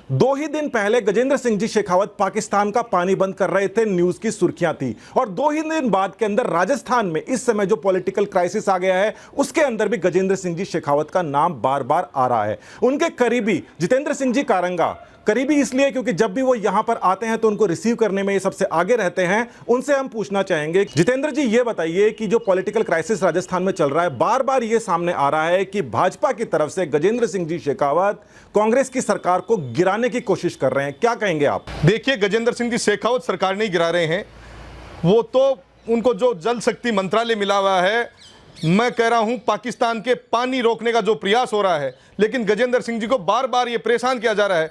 दो ही दिन पहले गजेंद्र सिंह जी शेखावत पाकिस्तान का पानी बंद कर रहे थे, न्यूज की सुर्खियां थी। और दो ही दिन बाद के अंदर राजस्थान में इस समय जो पॉलिटिकल क्राइसिस आ गया है, उसके अंदर भी गजेंद्र सिंह जी शेखावत का नाम बार बार आ रहा है। उनके करीबी जितेंद्र सिंह जी कारंगा, करीबी इसलिए क्योंकि जब भी वो यहां पर आते हैं तो उनको रिसीव करने में ये सबसे आगे रहते हैं। उनसे हम पूछना चाहेंगे, जितेंद्र जी ये बताइए कि जो पॉलिटिकल क्राइसिस राजस्थान में चल रहा है, बार बार ये सामने आ रहा है कि भाजपा की तरफ से गजेंद्र सिंह जी शेखावत कांग्रेस की सरकार को गिराने की कोशिश कर रहे हैं, क्या कहेंगे आप? देखिए, गजेंद्र सिंह जी शेखावत सरकार नहीं गिरा रहे हैं, वो तो उनको जो जल शक्ति मंत्रालय मिला हुआ है, मैं कह रहा हूं पाकिस्तान के पानी रोकने का जो प्रयास हो रहा है, लेकिन गजेंद्र सिंह जी को बार बार ये परेशान किया जा रहा है।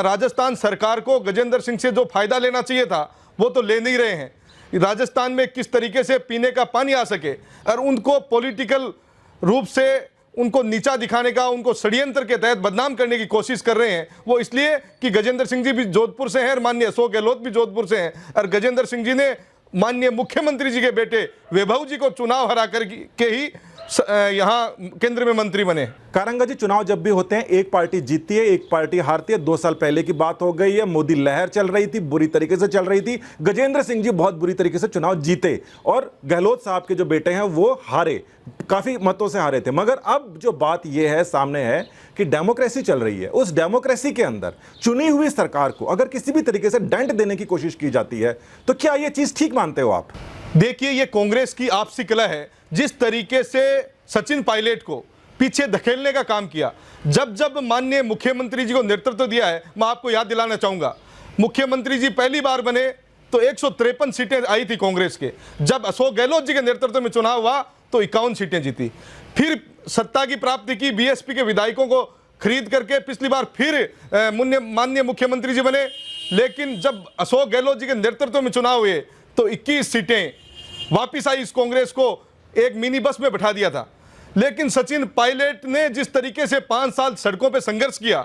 राजस्थान सरकार को गजेंद्र सिंह से जो फायदा लेना चाहिए था वो तो ले नहीं रहे हैं। राजस्थान में किस तरीके से पीने का पानी आ सके और उनको पॉलिटिकल रूप से उनको नीचा दिखाने का, उनको षड्यंत्र के तहत बदनाम करने की कोशिश कर रहे हैं। वो इसलिए कि गजेंद्र सिंह जी भी जोधपुर से हैं और माननीय अशोक गहलोत भी जोधपुर से हैं, और गजेंद्र सिंह जी ने माननीय मुख्यमंत्री जी के बेटे वैभव जी को चुनाव हरा कर के ही यहाँ केंद्र में मंत्री बने। कारंगा जी, चुनाव जब भी होते हैं एक पार्टी जीतती है, एक पार्टी हारती है। 2 साल पहले की बात हो गई है, मोदी लहर चल रही थी, बुरी तरीके से चल रही थी। गजेंद्र सिंह जी बहुत बुरी तरीके से चुनाव जीते और गहलोत साहब के जो बेटे हैं वो हारे, काफी मतों से हारे थे। मगर अब जो बात यह है सामने है कि डेमोक्रेसी चल रही है, उस डेमोक्रेसी के अंदर चुनी हुई सरकार को अगर किसी भी तरीके से डेंट देने की कोशिश की जाती है तो क्या यह चीज ठीक मानते हो आप? देखिए, ये कांग्रेस की आपसी कला है। जिस तरीके से सचिन पायलट को पीछे धकेलने का काम किया, जब जब माननीय मुख्यमंत्री जी को नेतृत्व दिया है, मैं आपको याद दिलाना चाहूंगा, मुख्यमंत्री जी पहली बार बने तो 153 सीटें आई थी कांग्रेस के। जब अशोक गहलोत जी के नेतृत्व में चुनाव हुआ तो 51 सीटें जीती। फिर सत्ता की प्राप्ति की, बीएसपी के विधायकों को खरीद करके पिछली बार फिर माननीय मुख्यमंत्री जी बने। लेकिन जब अशोक गहलोत जी के नेतृत्व में चुनाव हुए तो 21 सीटें वापिस आई। इस कांग्रेस को एक मिनी बस में बैठा दिया था। लेकिन सचिन पायलट ने जिस तरीके से 5 साल सड़कों पे संघर्ष किया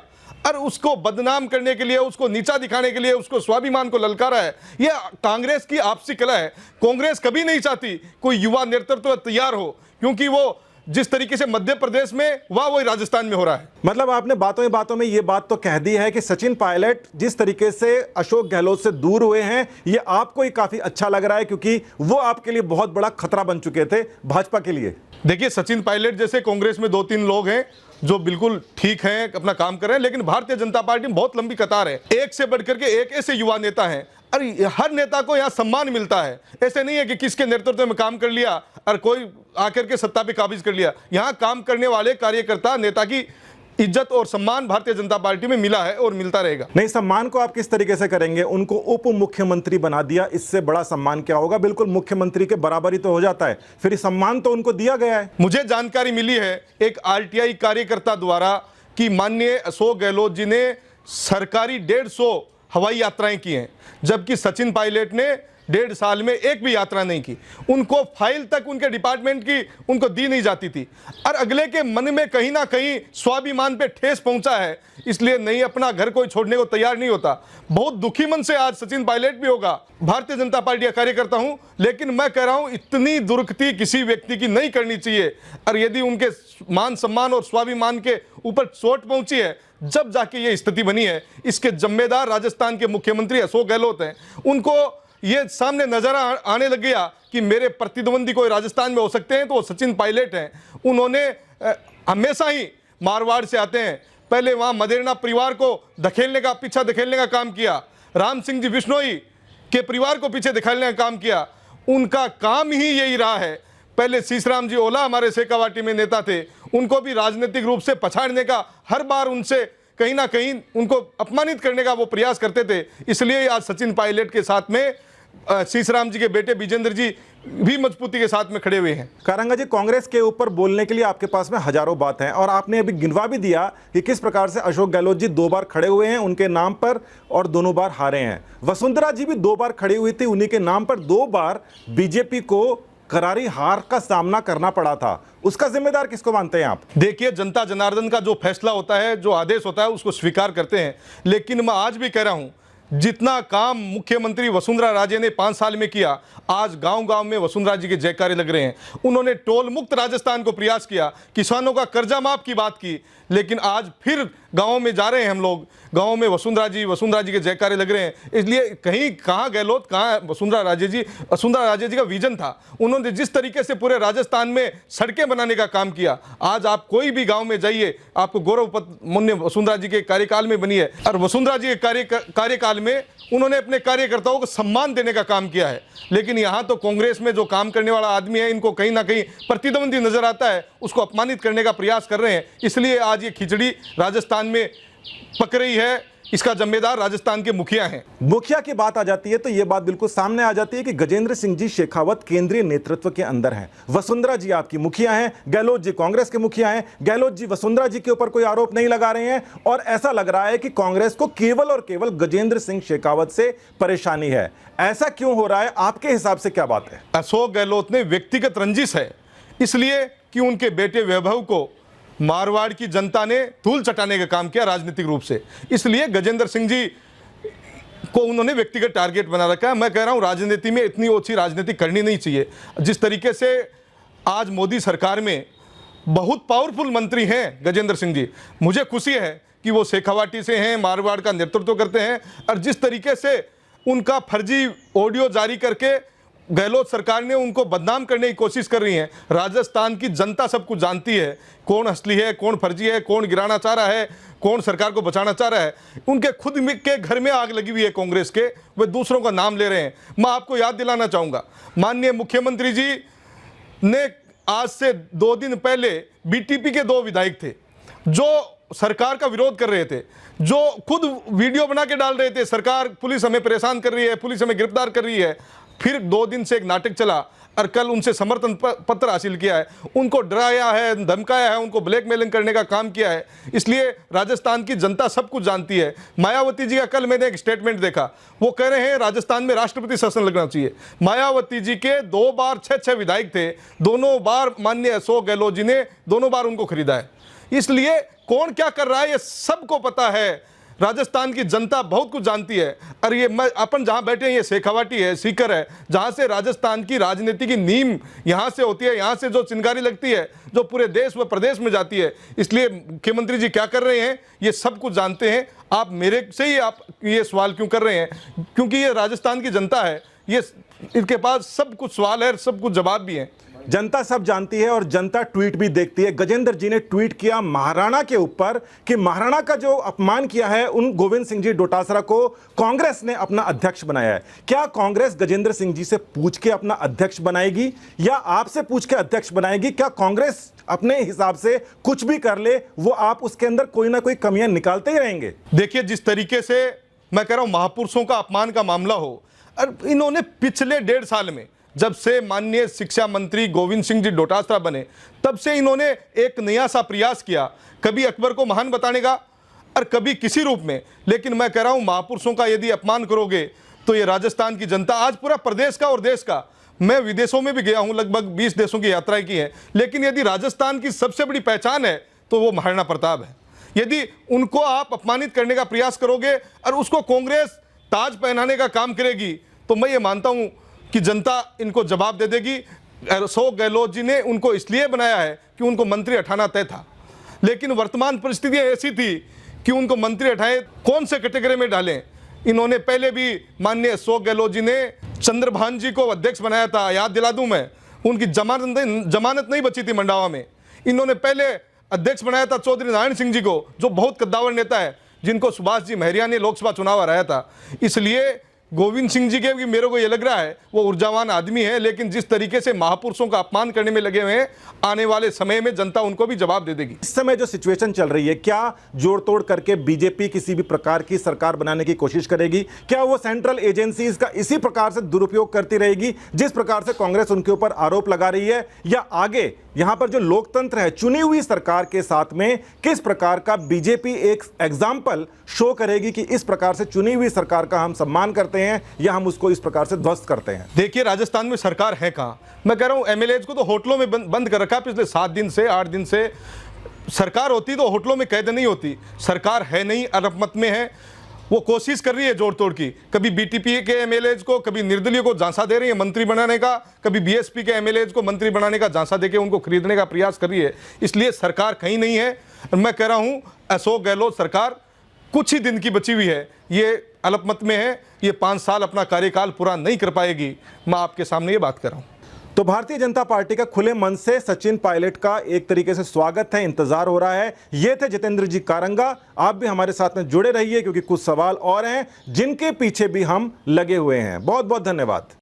और उसको बदनाम करने के लिए, उसको नीचा दिखाने के लिए, उसको स्वाभिमान को ललकारा है, यह कांग्रेस की आपसी कला है। कांग्रेस कभी नहीं चाहती कोई युवा नेतृत्व तैयार हो, क्योंकि वो जिस तरीके से मध्य प्रदेश में वही राजस्थान में हो रहा है। मतलब आपने बातों में ये बात तो कह दी है कि सचिन पायलट जिस तरीके से अशोक गहलोत से दूर हुए हैं, ये आपको ही काफी अच्छा लग रहा है, क्योंकि वो आपके लिए बहुत बड़ा खतरा बन चुके थे भाजपा के लिए। देखिए, सचिन पायलट जैसे कांग्रेस में 2-3 लोग हैं जो बिल्कुल ठीक हैं, अपना काम कर रहे हैं, लेकिन भारतीय जनता पार्टी में बहुत लंबी कतार है। एक से बढ़कर के एक ऐसे युवा नेता हैं, अरे हर नेता को यहाँ सम्मान मिलता है। ऐसे नहीं है कि किसके नेतृत्व में काम कर लिया और कोई आकर के सत्ता पे काबिज कर लिया। यहाँ काम करने वाले कार्यकर्ता, नेता की इज्जत और सम्मान भारतीय जनता पार्टी में मिला है और मिलता रहेगा। नहीं, सम्मान को आप किस तरीके से करेंगे? उनको उप मुख्यमंत्री बना दिया, इससे बड़ा सम्मान क्या होगा? बिल्कुल मुख्यमंत्री के बराबर ही तो हो जाता है, फिर सम्मान तो उनको दिया गया है। मुझे जानकारी मिली है एक आरटीआई कार्यकर्ता द्वारा कि माननीय अशोक गहलोत जी ने सरकारी 150 हवाई यात्राएं की हैं, जबकि सचिन पायलट ने 1.5 साल में एक भी यात्रा नहीं की। उनको फाइल तक उनके डिपार्टमेंट की उनको दी नहीं जाती थी, और अगले के मन में कहीं ना कहीं स्वाभिमान पे ठेस पहुंचा है, इसलिए नहीं अपना घर कोई छोड़ने को तैयार नहीं होता। बहुत दुखी मन से आज सचिन पायलट भी होगा, भारतीय जनता पार्टी का कार्यकर्ता हूं, लेकिन मैं कह रहा हूं इतनी दुर्गति किसी व्यक्ति की नहीं करनी चाहिए। और यदि उनके मान सम्मान और स्वाभिमान के ऊपर चोट पहुंची है, जब जाके ये स्थिति बनी है, इसके जिम्मेदार राजस्थान के मुख्यमंत्री अशोक गहलोत हैं। उनको ये सामने नजर आने लग गया कि मेरे प्रतिद्वंदी कोई राजस्थान में हो सकते हैं तो वो सचिन पायलट हैं। उन्होंने हमेशा ही मारवाड़ से आते हैं, पहले वहां मदेरणा परिवार को पीछा धकेलने का काम किया, राम सिंह जी बिश्नोई के परिवार को पीछे धकेलने का काम किया। उनका काम ही यही रहा है। पहले शीशराम जी ओला हमारे शेखावाटी में नेता थे, उनको भी राजनीतिक रूप से पछाड़ने का, हर बार उनसे कहीं ना कहीं उनको अपमानित करने का वो प्रयास करते थे। इसलिए आज सचिन पायलट के साथ में शीशराम जी के बेटे विजेंद्र जी भी मजबूती के साथ में खड़े हुए हैं। कारंगा जी, कांग्रेस के ऊपर बोलने के लिए आपके पास में हजारों बात हैं, और आपने अभी गिनवा भी दिया कि किस प्रकार से अशोक गहलोत जी 2 बार खड़े हुए हैं उनके नाम पर और दोनों बार हारे हैं। वसुंधरा जी भी 2 बार खड़ी हुई थी, उन्हीं के नाम पर 2 बार बीजेपी को करारी हार का सामना करना पड़ा था। उसका जिम्मेदार किसको मानते हैं आप? देखिए, जनता जनार्दन का जो फैसला होता है, जो आदेश होता है, उसको स्वीकार करते हैं। लेकिन मैं आज भी कह रहा हूं, जितना काम मुख्यमंत्री वसुंधरा राजे ने 5 साल में किया, आज गांव-गांव में वसुंधरा जी के जयकारे लग रहे हैं। उन्होंने टोल मुक्त राजस्थान को प्रयास किया, किसानों का कर्जा माफ की बात की, लेकिन आज फिर गाँव में जा रहे हैं हम लोग, गाँव में वसुंधरा जी के जयकारे लग रहे हैं। इसलिए कहीं कहाँ गहलोत, कहाँ वसुंधरा राजे जी का विजन था। उन्होंने जिस तरीके से पूरे राजस्थान में सड़कें बनाने का काम किया, आज आप कोई भी गांव में जाइए, आपको गौरव मुन्य वसुंधरा जी के कार्यकाल में बनी है। और वसुंधरा जी के कार्यकाल में उन्होंने अपने कार्यकर्ताओं को सम्मान देने का काम किया है। लेकिन यहाँ तो कांग्रेस में जो काम करने वाला आदमी है, इनको कहीं ना कहीं प्रतिद्वंदी नजर आता है, उसको अपमानित करने का प्रयास कर रहे हैं। इसलिए आज ये खिचड़ी राजस्थान में पक रही है। इसका जिम्मेदार राजस्थान के मुखिया हैं। मुखिया की बात आ जाती है तो यह बात बिल्कुल सामने आ जाती है कि गजेंद्र सिंह जी शेखावत केंद्रीय नेतृत्व के अंदर हैं। वसुंधरा जी आपकी मुखिया हैं, गहलोत जी कांग्रेस के मुखिया हैं। गहलोत जी वसुंधरा जी के ऊपर कोई आरोप नहीं लगा रहे हैं और ऐसा लग रहा है कि कांग्रेस को केवल और केवल गजेंद्र सिंह शेखावत से परेशानी है। ऐसा क्यों हो रहा है, आपके हिसाब से क्या बात है? अशोक गहलोत ने व्यक्तिगत रंजिश है, इसलिए कि उनके बेटे वैभव को मारवाड़ की जनता ने धूल चटाने का काम किया राजनीतिक रूप से, इसलिए गजेंद्र सिंह जी को उन्होंने व्यक्तिगत टारगेट बना रखा है। मैं कह रहा हूं राजनीति में इतनी ओछी राजनीति करनी नहीं चाहिए। जिस तरीके से आज मोदी सरकार में बहुत पावरफुल मंत्री हैं गजेंद्र सिंह जी, मुझे खुशी है कि वो शेखावाटी से हैं, मारवाड़ का नेतृत्व करते हैं। और जिस तरीके से उनका फर्जी ऑडियो जारी करके गहलोत सरकार ने उनको बदनाम करने की कोशिश कर रही है, राजस्थान की जनता सब कुछ जानती है, कौन असली है, कौन फर्जी है, कौन गिराना चाह रहा है, कौन सरकार को बचाना चाह रहा है। उनके खुद के घर में आग लगी हुई है कांग्रेस के, वे दूसरों का नाम ले रहे हैं। मैं आपको याद दिलाना चाहूँगा, माननीय मुख्यमंत्री जी ने आज से 2 दिन पहले बीटीपी के 2 विधायक थे जो सरकार का विरोध कर रहे थे, जो खुद वीडियो बना के डाल रहे थे, सरकार, पुलिस हमें परेशान कर रही है, पुलिस हमें गिरफ्तार कर रही है। फिर 2 दिन से एक नाटक चला और कल उनसे समर्थन पत्र हासिल किया है, उनको डराया है, धमकाया है, उनको ब्लैकमेलिंग करने का काम किया है। इसलिए राजस्थान की जनता सब कुछ जानती है। मायावती जी का कल मैंने एक स्टेटमेंट देखा, वो कह रहे हैं राजस्थान में राष्ट्रपति शासन लगना चाहिए। मायावती जी के 2 बार 6 विधायक थे, दोनों बार माननीय अशोक गहलोत जी ने दोनों बार उनको खरीदा है। इसलिए कौन क्या कर रहा है ये सबको पता है, राजस्थान की जनता बहुत कुछ जानती है। और ये मैं अपन जहाँ बैठे हैं, ये शेखावाटी है, सीकर है, जहाँ से राजस्थान की राजनीति की नींव यहाँ से होती है, यहाँ से जो चिंगारी लगती है, जो पूरे देश व प्रदेश में जाती है। इसलिए मुख्यमंत्री जी क्या कर रहे हैं ये सब कुछ जानते हैं। आप मेरे से ही आप ये सवाल क्यों कर रहे हैं? क्योंकि ये राजस्थान की जनता है, ये इनके पास सब कुछ सवाल है, सब कुछ जवाब भी है। जनता सब जानती है और जनता ट्वीट भी देखती है। गजेंद्र जी ने ट्वीट किया महाराणा के ऊपर कि महाराणा का जो अपमान किया है उन गोविंद सिंह जी डोटासरा को कांग्रेस ने अपना अध्यक्ष बनाया है। क्या कांग्रेस गजेंद्र सिंह जी से पूछ के अपना अध्यक्ष बनाएगी या आपसे पूछ के अध्यक्ष बनाएगी? क्या कांग्रेस अपने हिसाब से कुछ भी कर ले, वो आप उसके अंदर कोई ना कोई कमियां निकालते ही रहेंगे? देखिए, जिस तरीके से मैं कह रहा हूं महापुरुषों का अपमान का मामला हो, और इन्होंने पिछले 1.5 साल में जब से माननीय शिक्षा मंत्री गोविंद सिंह जी डोटासरा बने, तब से इन्होंने एक नया सा प्रयास किया, कभी अकबर को महान बताने का और कभी किसी रूप में। लेकिन मैं कह रहा हूं महापुरुषों का यदि अपमान करोगे तो ये राजस्थान की जनता, आज पूरा प्रदेश का और देश का, मैं विदेशों में भी गया हूं, लगभग 20 देशों की यात्रा की है, लेकिन यदि राजस्थान की सबसे बड़ी पहचान है तो वो महाराणा प्रताप है। यदि उनको आप अपमानित करने का प्रयास करोगे और उसको कांग्रेस ताज पहनाने का काम करेगी, तो मैं ये मानता हूं कि जनता इनको जवाब दे देगी। अशोक गहलोत जी ने उनको इसलिए बनाया है कि उनको मंत्री हटाना तय था, लेकिन वर्तमान परिस्थितियां ऐसी थी कि उनको मंत्री हटाए कौन से कैटेगरी में डालें। इन्होंने पहले भी माननीय अशोक गहलोत जी ने चंद्रभान जी को अध्यक्ष बनाया था, याद दिला दूं मैं, उनकी जमानत नहीं बची थी मंडावा में। इन्होंने पहले अध्यक्ष बनाया था चौधरी नारायण सिंह जी को, जो बहुत कद्दावर नेता है, जिनको सुभाष जी महरिया ने लोकसभा चुनाव हराया था। इसलिए गोविंद सिंह जी के भी मेरे को ये लग रहा है वो ऊर्जावान आदमी है, लेकिन जिस तरीके से महापुरुषों का अपमान करने में लगे हुए हैं, आने वाले समय में जनता उनको भी जवाब दे देगी। इस समय जो सिचुएशन चल रही है, क्या जोड़ तोड़ करके बीजेपी किसी भी प्रकार की सरकार बनाने की कोशिश करेगी? क्या वो सेंट्रल एजेंसीज का इसी प्रकार से दुरुपयोग करती रहेगी जिस प्रकार से कांग्रेस उनके ऊपर आरोप लगा रही है? या आगे यहां पर जो लोकतंत्र है, चुनी हुई सरकार के साथ में किस प्रकार का बीजेपी एक एग्जाम्पल शो करेगी कि इस प्रकार से चुनी हुई सरकार का हम सम्मान करते हैं या हम उसको इस प्रकार से ध्वस्त करते हैं? देखिए, राजस्थान में सरकार है कहाँ? मैं कह रहा हूं एमएलएज को तो होटलों में बंद कर रखा है पिछले 7 दिन से, 8 दिन से। सरकार होती तो होटलों में कैद नहीं होती। सरकार है नहीं, अल्पमत में है। वो कोशिश कर रही है जोड़ तोड़ की, कभी बीटीपी के एमएलएज को, कभी निर्दलीय को झांसा दे रही है मंत्री बनाने का, कभी बीएसपी के एमएलएज को मंत्री बनाने का झांसा देके उनको खरीदने का प्रयास कर रही है। इसलिए सरकार कहीं नहीं है। और मैं कह रहा हूं अशोक गहलोत सरकार कुछ ही दिन की बची हुई है, ये अल्पमत में है, ये 5 साल अपना कार्यकाल पूरा नहीं कर पाएगी। मैं आपके सामने ये बात कर रहा हूं। तो भारतीय जनता पार्टी का खुले मन से सचिन पायलट का एक तरीके से स्वागत है, इंतजार हो रहा है। ये थे जितेंद्र जी कारंगा। आप भी हमारे साथ में जुड़े रहिए क्योंकि कुछ सवाल और हैं जिनके पीछे भी हम लगे हुए हैं। बहुत बहुत धन्यवाद।